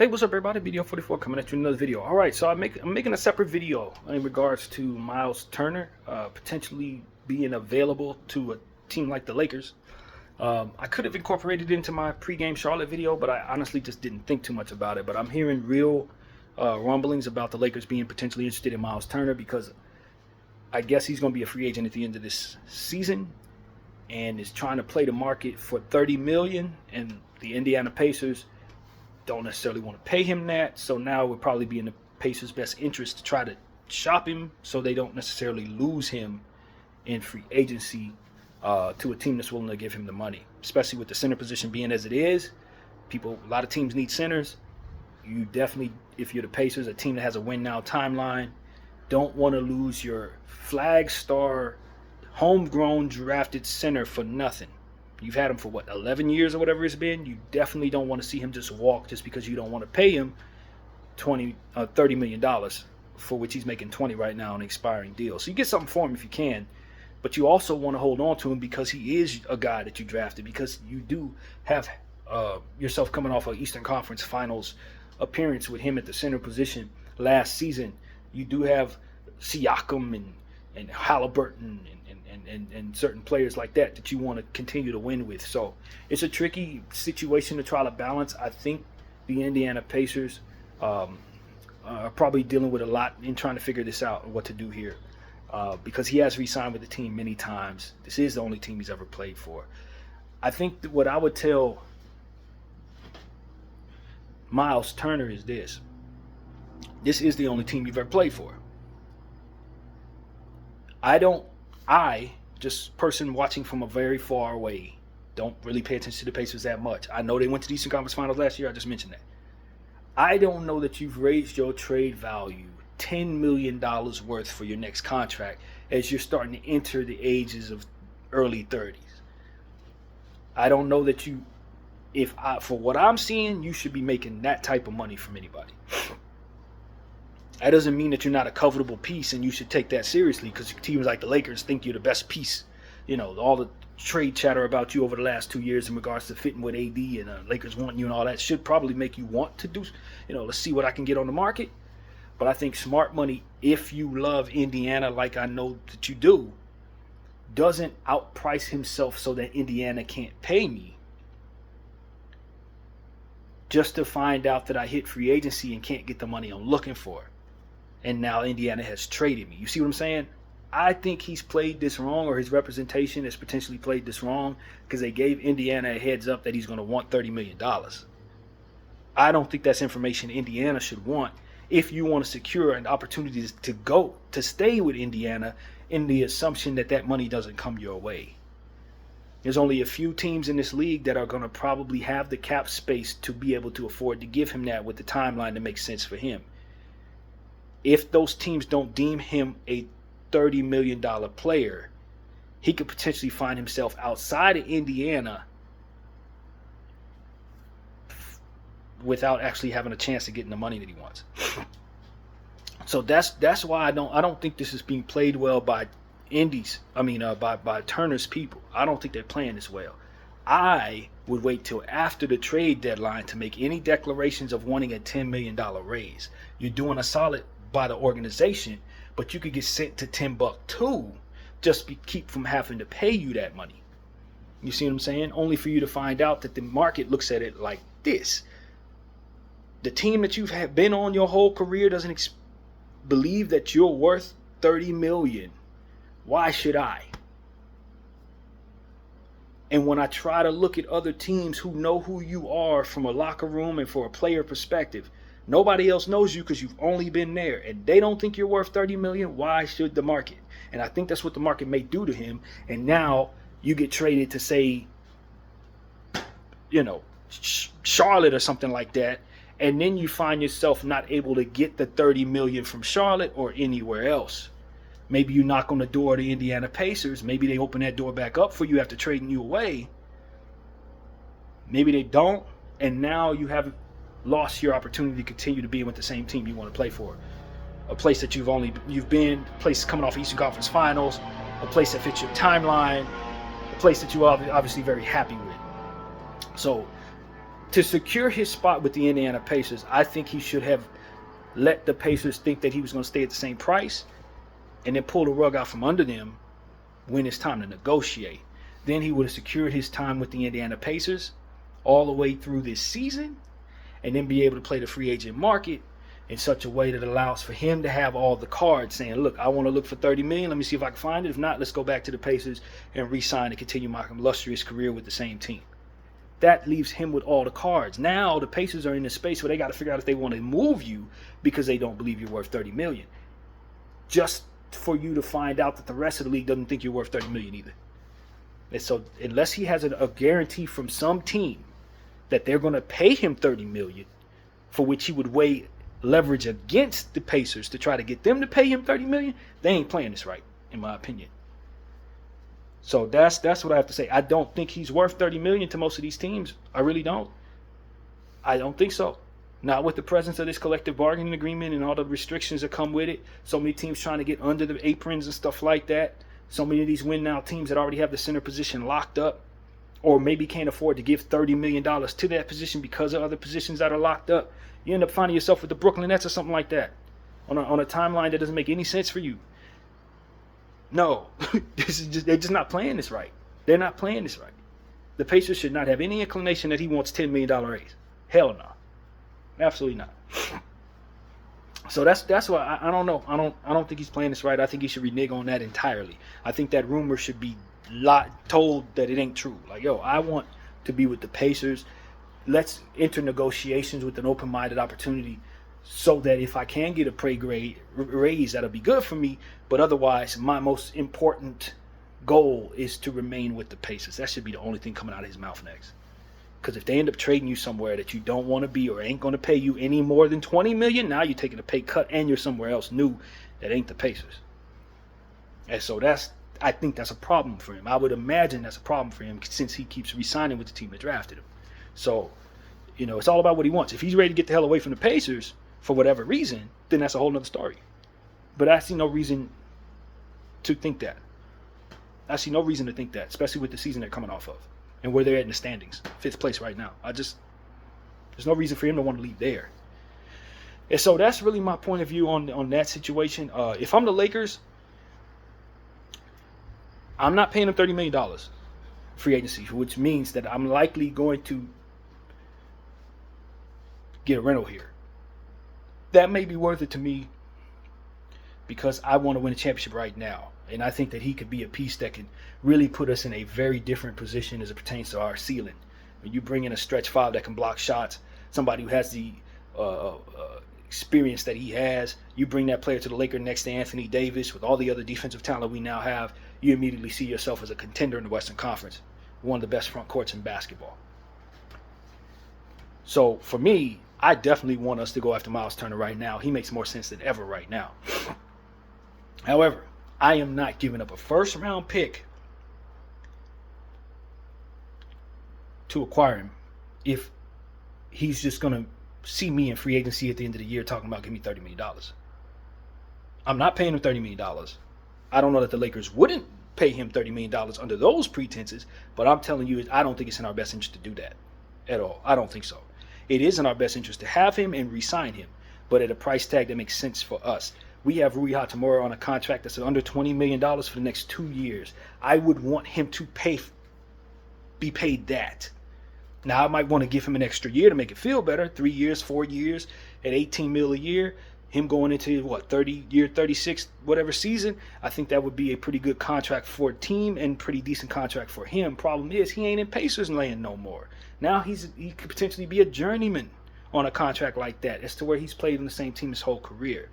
Hey, what's up, everybody? Video 44 coming at you with another video. All right, so I'm making a separate video in regards to Miles Turner potentially being available to a team like the Lakers. I could have incorporated it into my pregame Charlotte video, but I honestly just didn't think too much about it. But I'm hearing real rumblings about the Lakers being potentially interested in Miles Turner because I guess he's going to be a free agent at the end of this season and is trying to play the market for $30 million, and the Indiana Pacers don't necessarily want to pay him that, so now it would probably be in the Pacers' best interest to try to shop him so they don't necessarily lose him in free agency to a team that's willing to give him the money, especially with the center position being as it is. A lot of teams need centers. You definitely, if you're the Pacers, a team that has a win now timeline, don't want to lose your flag star, homegrown drafted center for nothing. You've had him for, 11 years or whatever it's been. You definitely don't want to see him just walk just because you don't want to pay him $30 million, for which he's making 20 right now on an expiring deal. So you get something for him if you can, but you also want to hold on to him because he is a guy that you drafted, because you do have yourself coming off an Eastern Conference Finals appearance with him at the center position last season. You do have Siakam and Halliburton and certain players like that you want to continue to win with. So it's a tricky situation to try to balance. I think the Indiana Pacers are probably dealing with a lot in trying to figure this out, what to do here, because he has re-signed with the team many times. This is the only team he's ever played for. I think that what I would tell Miles Turner is this. This is the only team you've ever played for. I, just person watching from a very far away, don't really pay attention to the Pacers that much. I know they went to the Eastern Conference Finals last year. I just mentioned that. I don't know that you've raised your trade value $10 million worth for your next contract as you're starting to enter the ages of early 30s. I don't know that for what I'm seeing, you should be making that type of money from anybody. That doesn't mean that you're not a covetable piece and you should take that seriously, because teams like the Lakers think you're the best piece. You know, all the trade chatter about you over the last 2 years in regards to fitting with AD and Lakers wanting you and all that should probably make you want to do, let's see what I can get on the market. But I think smart money, if you love Indiana like I know that you do, doesn't outprice himself so that Indiana can't pay me just to find out that I hit free agency and can't get the money I'm looking for. And now Indiana has traded me. You see what I'm saying? I think he's played this wrong, or his representation has potentially played this wrong, because they gave Indiana a heads up that he's going to want $30 million. I don't think that's information Indiana should want if you want to secure an opportunity to stay with Indiana in the assumption that that money doesn't come your way. There's only a few teams in this league that are going to probably have the cap space to be able to afford to give him that with the timeline that makes sense for him. If those teams don't deem him a $30 million player, he could potentially find himself outside of Indiana without actually having a chance of getting the money that he wants. So that's why I don't think this is being played well by by Turner's people. I don't think they're playing this well. I would wait till after the trade deadline to make any declarations of wanting a $10 million raise. You're doing a solid by the organization, but you could get sent to Timbuktu just keep from having to pay you that money. You see what I'm saying? Only for you to find out that the market looks at it like this. The team that you've been on your whole career doesn't believe that you're worth $30 million. Why should I? And when I try to look at other teams who know who you are from a locker room and for a player perspective, nobody else knows you because you've only been there, and they don't think you're worth $30 million. Why should the market? And I think that's what the market may do to him. And now you get traded to, say, Charlotte or something like that, and then you find yourself not able to get the $30 million from Charlotte or anywhere else. Maybe you knock on the door of the Indiana Pacers. Maybe they open that door back up for you after trading you away. Maybe they don't, and now you have lost your opportunity to continue to be with the same team you want to play for. A place that you've been, a place coming off Eastern Conference Finals, a place that fits your timeline, a place that you are obviously very happy with. So To secure his spot with the Indiana Pacers, I think he should have let the Pacers think that he was going to stay at the same price and then pull the rug out from under them when it's time to negotiate. Then he would have secured his time with the Indiana Pacers all the way through this season and then be able to play the free agent market in such a way that allows for him to have all the cards saying, look, I want to look for $30 million. Let me see if I can find it. If not, let's go back to the Pacers and re-sign and continue my illustrious career with the same team. That leaves him with all the cards. Now the Pacers are in a space where they got to figure out if they want to move you because they don't believe you're worth $30 million. Just for you to find out that the rest of the league doesn't think you're worth $30 million either. And so unless he has a guarantee from some team that they're going to pay him $30 million, for which he would weigh leverage against the Pacers to try to get them to pay him $30 million, they ain't playing this right, in my opinion. So that's what I have to say. I don't think he's worth $30 million to most of these teams. I really don't. I don't think so. Not with the presence of this collective bargaining agreement and all the restrictions that come with it. So many teams trying to get under the aprons and stuff like that. So many of these win now teams that already have the center position locked up, or maybe can't afford to give $30 million to that position because of other positions that are locked up. You end up finding yourself with the Brooklyn Nets or something like that on a timeline that doesn't make any sense for you. No, they're just not playing this right. They're not playing this right. The Pacers should not have any inclination that he wants $10 million raise. Hell no. Absolutely not. So that's why I don't know. I don't think he's playing this right. I think he should renege on that entirely. I think that rumor should be told that it ain't true. Like, yo, I want to be with the Pacers. Let's enter negotiations with an open-minded opportunity so that if I can get a pay grade raise, that'll be good for me. But otherwise, my most important goal is to remain with the Pacers. That should be the only thing coming out of his mouth next. Because if they end up trading you somewhere that you don't want to be or ain't going to pay you any more than $20 million, now you're taking a pay cut and you're somewhere else new that ain't the Pacers. And so I think that's a problem for him. I would imagine that's a problem for him since he keeps re-signing with the team that drafted him. So, it's all about what he wants. If he's ready to get the hell away from the Pacers for whatever reason, then that's a whole nother story. But I see no reason to think that. I see no reason to think that, especially with the season they're coming off of and where they're at in the standings. 5th place right now. There's no reason for him to want to leave there. And so that's really my point of view on that situation. If I'm the Lakers, I'm not paying him $30 million free agency, which means that I'm likely going to get a rental here. That may be worth it to me because I want to win a championship right now. And I think that he could be a piece that can really put us in a very different position as it pertains to our ceiling. When you bring in a stretch five that can block shots, somebody who has the experience that he has, you bring that player to the Lakers next to Anthony Davis with all the other defensive talent we now have, you immediately see yourself as a contender in the Western Conference, one of the best front courts in basketball. So for me, I definitely want us to go after Miles Turner right now. He makes more sense than ever right now. However, I am not giving up a first-round pick to acquire him if he's just going to see me in free agency at the end of the year talking about give me $30 million. I'm not paying him $30 million. I don't know that the Lakers wouldn't pay him $30 million under those pretenses, but I'm telling you, I don't think it's in our best interest to do that at all. I don't think so. It is in our best interest to have him and re-sign him, but at a price tag that makes sense for us. We have Rui Hachimura on a contract that's under $20 million for the next 2 years. I would want him to be paid that. Now, I might want to give him an extra year to make it feel better. 3 years, 4 years at $18 million a year. Him going into, 36, whatever season. I think that would be a pretty good contract for a team and pretty decent contract for him. Problem is, he ain't in Pacers land no more. Now, he could potentially be a journeyman on a contract like that as to where he's played on the same team his whole career.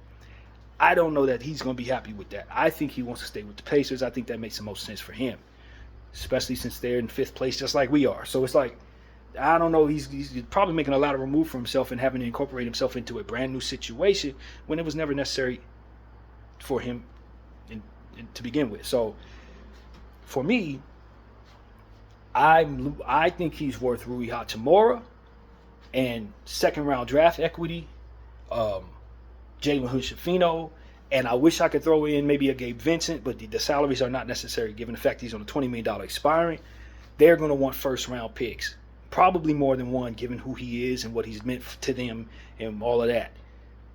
I don't know that he's going to be happy with that. I think he wants to stay with the Pacers. I think that makes the most sense for him, especially since they're in 5th place just like we are. So it's like, I don't know, he's probably making a lot of remove for himself and having to incorporate himself into a brand new situation when it was never necessary for him to begin with. So for me, I think he's worth Rui Hachimura and 2nd-round draft equity, Jalen Hood-Schifino, and I wish I could throw in maybe a Gabe Vincent, but the salaries are not necessary given the fact he's on a $20 million expiring. They're going to want first-round picks, probably more than one, given who he is and what he's meant to them and all of that.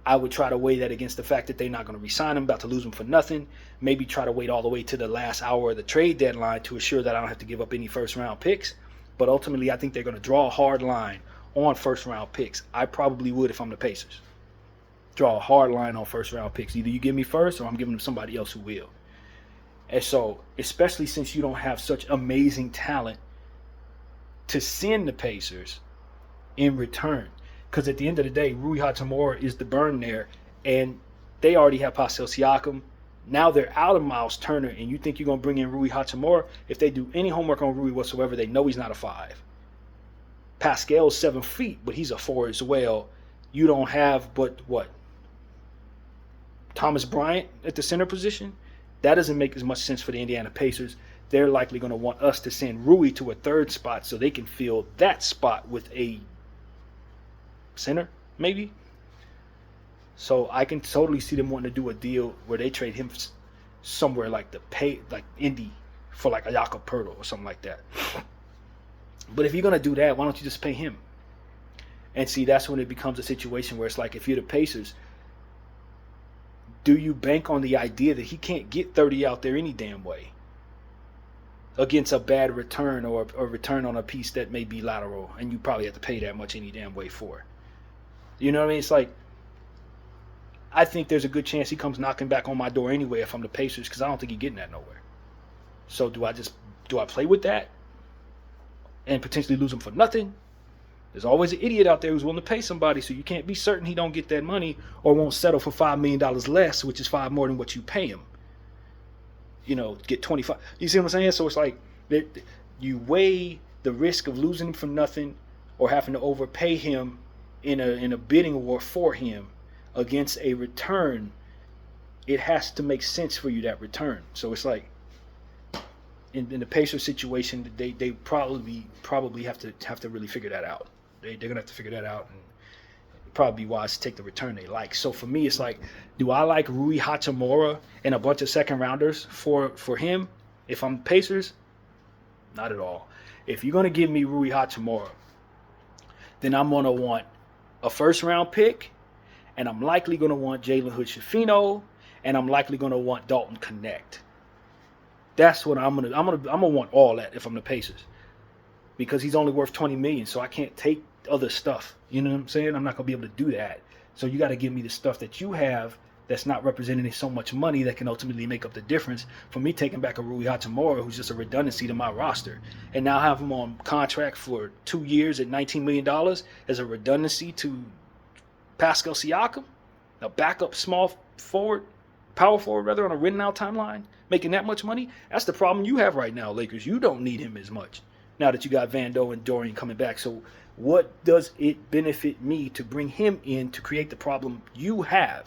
I would try to weigh that against the fact that they're not going to re-sign him, about to lose him for nothing. Maybe try to wait all the way to the last hour of the trade deadline to assure that I don't have to give up any first-round picks. But ultimately, I think they're going to draw a hard line on first-round picks. I probably would if I'm the Pacers. Draw a hard line on first-round picks. Either you give me first or I'm giving them somebody else who will. And so, especially since you don't have such amazing talent to send the Pacers in return. Because at the end of the day, Rui Hachimura is the burn there, and they already have Pascal Siakam. Now they're out of Miles Turner, and you think you're going to bring in Rui Hachimura? If they do any homework on Rui whatsoever, they know he's not a 5. Pascal's 7 feet, but he's a 4 as well. You don't have but what? Thomas Bryant at the center position? That doesn't make as much sense for the Indiana Pacers. They're likely going to want us to send Rui to a 3rd spot so they can fill that spot with a center, maybe. So I can totally see them wanting to do a deal where they trade him somewhere like Indy for like a Jakob Poeltl or something like that. But if you're going to do that, why don't you just pay him? And see, that's when it becomes a situation where it's like, if you're the Pacers, do you bank on the idea that he can't get 30 out there any damn way against a bad return or a return on a piece that may be lateral and you probably have to pay that much any damn way for? You know what I mean? It's like, I think there's a good chance he comes knocking back on my door anyway if I'm the Pacers, because I don't think he's getting that nowhere. So do I play with that and potentially lose him for nothing? There's always an idiot out there who's willing to pay somebody, so you can't be certain he don't get that money or won't settle for $5 million less, which is 5 more than what you pay him. You know, get 25. You see what I'm saying? So it's like you weigh the risk of losing him for nothing or having to overpay him in a bidding war for him against a return. It has to make sense for you, that return. So it's like in the Pacers situation, they probably have to really figure that out. They're gonna have to figure that out, and it'd probably be wise to take the return they like. So for me, it's like, do I like Rui Hachimura and a bunch of second rounders for him? If I'm Pacers, not at all. If you're gonna give me Rui Hachimura, then I'm gonna want a first round pick, and I'm likely gonna want Jalen Hood-Schifino, and I'm likely gonna want Dalton Knecht. That's what I'm gonna want all that if I'm the Pacers, because he's only worth $20 million, so I can't take other stuff. You know what I'm saying? I'm not gonna be able to do that. So you got to give me the stuff that you have that's not representing so much money that can ultimately make up the difference for me taking back a Rui Hachimura, who's just a redundancy to my roster, and now have him on contract for 2 years at $19 million as a redundancy to Pascal Siakam, a backup power forward rather, on a written out timeline, making that much money. That's the problem you have right now, Lakers. You don't need him as much now that you got Vando and Dorian coming back. So what does it benefit me to bring him in to create the problem you have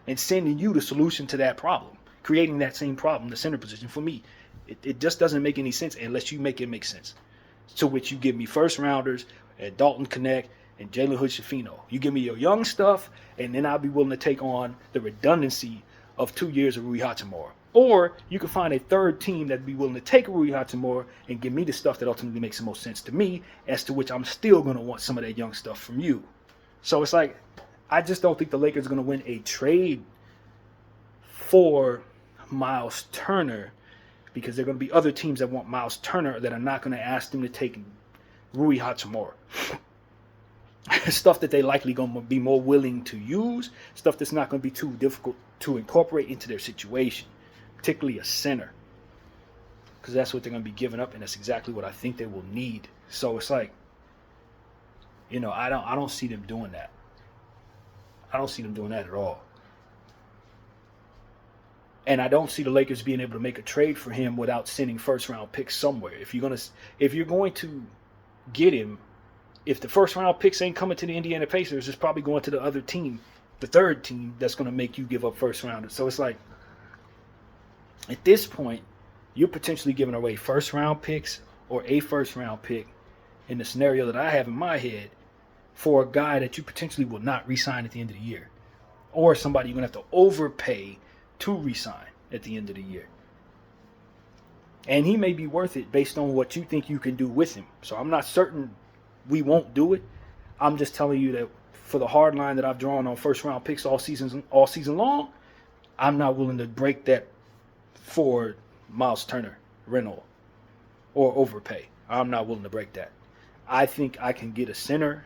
and sending you the solution to that problem, creating that same problem, the center position? For me, it just doesn't make any sense unless you make it make sense. To which you give me first rounders and Dalton Knecht and Jalen Hood-Schifino. You give me your young stuff, and then I'll be willing to take on the redundancy of 2 years of Rui Hachimura. Or you can find a third team that'd be willing to take Rui Hachimura and give me the stuff that ultimately makes the most sense to me, as to which I'm still going to want some of that young stuff from you. So it's like, I just don't think the Lakers are going to win a trade for Miles Turner, because there are going to be other teams that want Miles Turner that are not going to ask them to take Rui Hachimura. Stuff that they likely going to be more willing to use, stuff that's not going to be too difficult to incorporate into their situation, particularly a center, because that's what they're going to be giving up, and that's exactly what I think they will need. So it's like, you know, I don't see them doing that. I don't see them doing that at all. And I don't see the Lakers being able to make a trade for him without sending first round picks somewhere. If you're going to get him, if the first round picks ain't coming to the Indiana Pacers, it's probably going to the other team, the third team that's going to make you give up first rounders. So it's like, at this point, you're potentially giving away first round picks or a first round pick in the scenario that I have in my head for a guy that you potentially will not re-sign at the end of the year, or somebody you're going to have to overpay to re-sign at the end of the year. And he may be worth it based on what you think you can do with him. So I'm not certain we won't do it. I'm just telling you that for the hard line that I've drawn on first round picks all season long, I'm not willing to break that for Miles Turner rental or overpay. I'm not willing to break that. I think I can get a center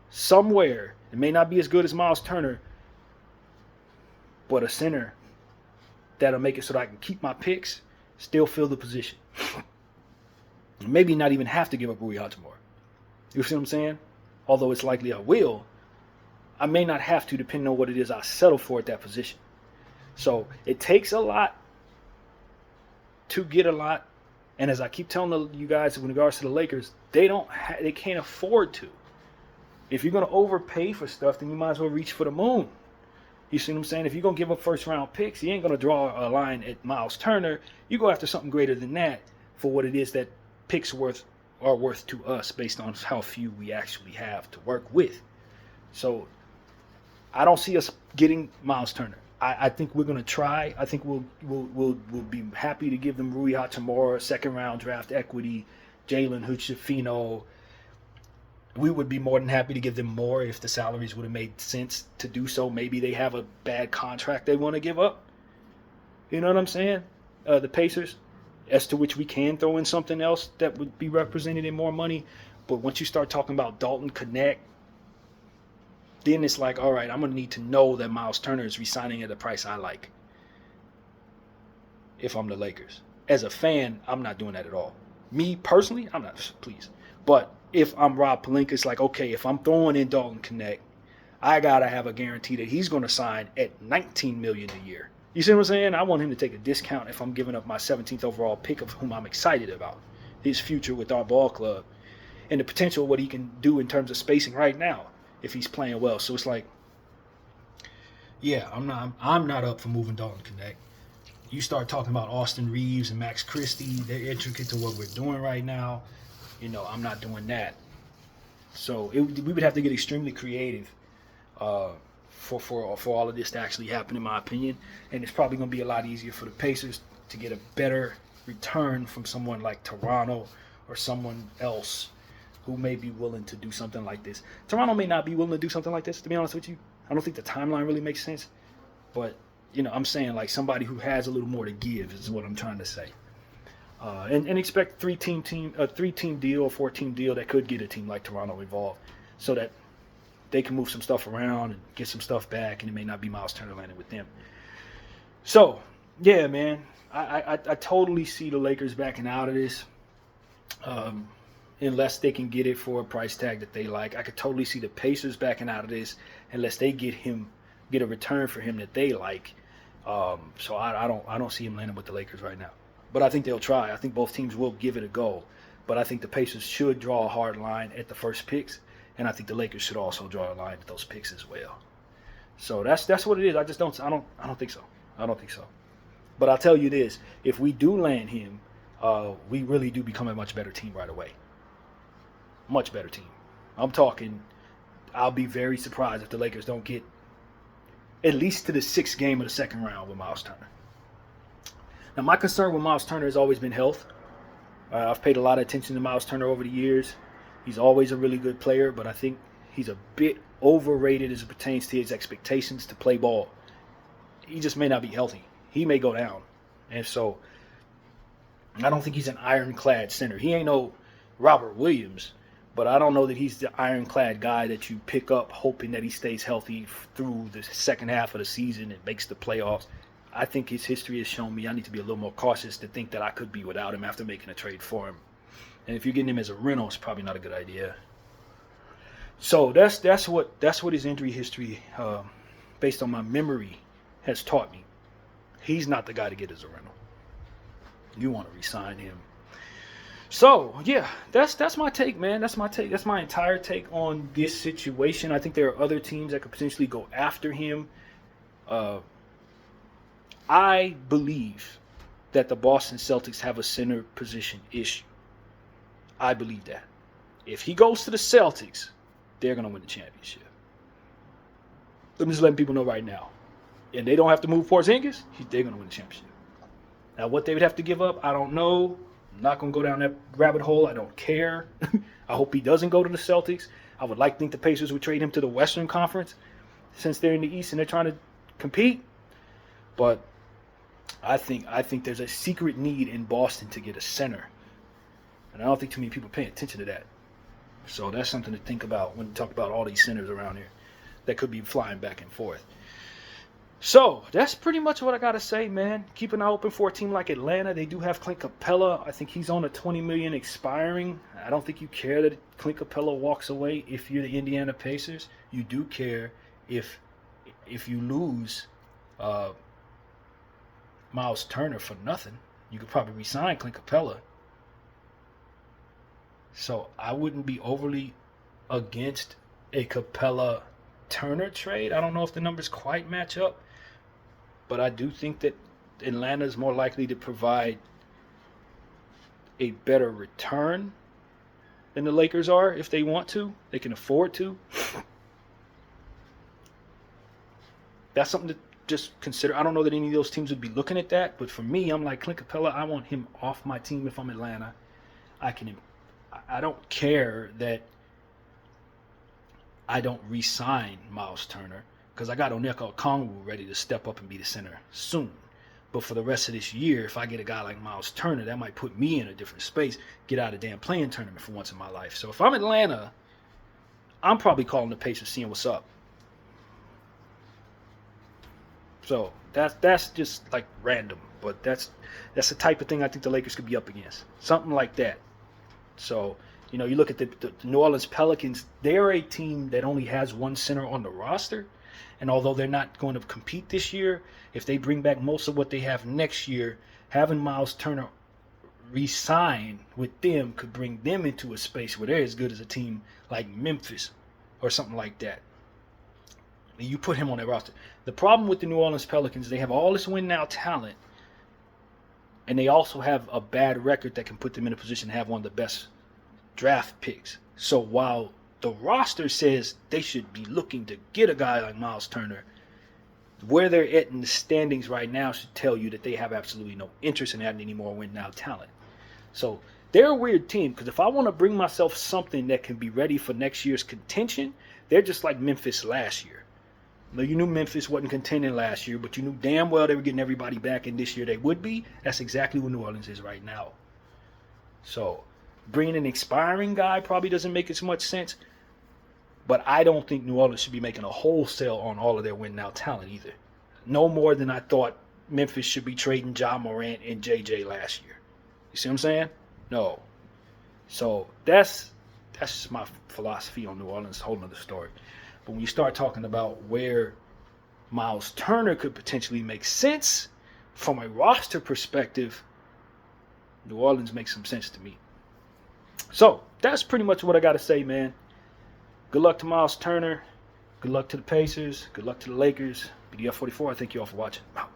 somewhere. It may not be as good as Miles Turner, but a center that'll make it so that I can keep my picks, still fill the position. Maybe not even have to give up Rui Hachimura. You see what I'm saying? Although it's likely I will, I may not have to depending on what it is I settle for at that position. So it takes a lot to get a lot. And as I keep telling you guys in regards to the Lakers, they can't afford to. If you're going to overpay for stuff, then you might as well reach for the moon. You see what I'm saying? If you're going to give up first round picks, you ain't going to draw a line at Miles Turner. You go after something greater than that for what it is that picks are worth to us based on how few we actually have to work with. So I don't see us getting Miles Turner. I think we're going to try. I think we'll be happy to give them Rui Hachimura, second round draft equity, Jalen Hood-Schifino. We would be more than happy to give them more if the salaries would have made sense to do so. Maybe they have a bad contract they want to give up. You know what I'm saying? The Pacers, as to which we can throw in something else that would be represented in more money. But once you start talking about Dalton Knecht, then it's like, all right, I'm going to need to know that Miles Turner is re-signing at a price I like if I'm the Lakers. As a fan, I'm not doing that at all. Me personally, I'm not, please. But if I'm Rob Pelinka, it's like, okay, if I'm throwing in Dalton Knecht, I got to have a guarantee that he's going to sign at $19 million a year. You see what I'm saying? I want him to take a discount if I'm giving up my 17th overall pick of whom I'm excited about, his future with our ball club, and the potential of what he can do in terms of spacing right now if he's playing well. So it's like, yeah, I'm not up for moving Dalton Knecht. You start talking about Austin Reeves and Max Christie, they're intricate to what we're doing right now. You know, I'm not doing that. So we would have to get extremely creative for all of this to actually happen, in my opinion. And it's probably going to be a lot easier for the Pacers to get a better return from someone like Toronto or someone else who may be willing to do something like this. Toronto may not be willing to do something like this, to be honest with you. I don't think the timeline really makes sense. But, you know, I'm saying like somebody who has a little more to give is what I'm trying to say. And expect a three-team deal, a 4-team deal that could get a team like Toronto involved so that they can move some stuff around and get some stuff back, and it may not be Miles Turner landing with them. So, yeah, man, I totally see the Lakers backing out of this unless they can get it for a price tag that they like. I could totally see the Pacers backing out of this unless they get a return for him that they like. So I don't see him landing with the Lakers right now. But I think they'll try. I think both teams will give it a go. But I think the Pacers should draw a hard line at the first picks, and I think the Lakers should also draw a line at those picks as well. So that's what it is. I don't think so. I don't think so. But I'll tell you this: if we do land him, we really do become a much better team right away. Much better team. I'm talking. I'll be very surprised if the Lakers don't get at least to the 6th game of the second round with Miles Turner. Now, my concern with Miles Turner has always been health. I've paid a lot of attention to Miles Turner over the years. He's always a really good player, but I think he's a bit overrated as it pertains to his expectations to play ball. He just may not be healthy. He may go down. And so I don't think he's an ironclad center. He ain't no Robert Williams, but I don't know that he's the ironclad guy that you pick up hoping that he stays healthy through the second half of the season and makes the playoffs. I think his history has shown me I need to be a little more cautious to think that I could be without him after making a trade for him. And if you're getting him as a rental, it's probably not a good idea. So that's what his injury history, based on my memory, has taught me. He's not the guy to get as a rental. You want to re-sign him. So yeah, that's my take, man. That's my take. That's my entire take on this situation. I think there are other teams that could potentially go after him. I believe that the Boston Celtics have a center position issue. I believe that. If he goes to the Celtics, they're going to win the championship. I'm just letting people know right now. And they don't have to move Porzingis, they're going to win the championship. Now, what they would have to give up, I don't know. I'm not going to go down that rabbit hole. I don't care. I hope he doesn't go to the Celtics. I would like to think the Pacers would trade him to the Western Conference since they're in the East and they're trying to compete. But I think there's a secret need in Boston to get a center. And I don't think too many people pay attention to that. So that's something to think about when you talk about all these centers around here that could be flying back and forth. So that's pretty much what I got to say, man. Keep an eye open for a team like Atlanta. They do have Clint Capella. I think he's on a $20 million expiring. I don't think you care that Clint Capella walks away if you're the Indiana Pacers. You do care if you lose Miles Turner for nothing. You could probably re-sign Clint Capella. So I wouldn't be overly against a Capella-Turner trade. I don't know if the numbers quite match up, but I do think that Atlanta is more likely to provide a better return than the Lakers are if they want to. They can afford to. That's something to just consider. I don't know that any of those teams would be looking at that, but for me, I'm like, Clint Capella, I want him off my team if I'm Atlanta. I don't care that I don't re-sign Miles Turner because I got Onyeka Okongwu ready to step up and be the center soon. But for the rest of this year, if I get a guy like Miles Turner, that might put me in a different space, get out of damn playing tournament for once in my life. So if I'm Atlanta, I'm probably calling the Pacers, seeing what's up. So that's just like random, but that's the type of thing I think the Lakers could be up against. Something like that. So, you know, you look at the New Orleans Pelicans, they're a team that only has one center on the roster. And although they're not going to compete this year, if they bring back most of what they have next year, having Miles Turner re-sign with them could bring them into a space where they're as good as a team like Memphis or something like that. And you put him on that roster. The problem with the New Orleans Pelicans, they have all this win-now talent, and they also have a bad record that can put them in a position to have one of the best draft picks. So while the roster says they should be looking to get a guy like Miles Turner, where they're at in the standings right now should tell you that they have absolutely no interest in adding any more win-now talent. So they're a weird team because if I want to bring myself something that can be ready for next year's contention, they're just like Memphis last year. Now, you knew Memphis wasn't contending last year, but you knew damn well they were getting everybody back, and this year they would be. That's exactly what New Orleans is right now. So bringing an expiring guy probably doesn't make as much sense, but I don't think New Orleans should be making a wholesale on all of their win-now talent either. No more than I thought Memphis should be trading Ja Morant and JJ last year. You see what I'm saying? No. So that's just my philosophy on New Orleans, a whole nother story. But when you start talking about where Miles Turner could potentially make sense from a roster perspective, New Orleans makes some sense to me. So that's pretty much what I got to say, man. Good luck to Miles Turner. Good luck to the Pacers. Good luck to the Lakers. BDF44, I thank you all for watching. Out.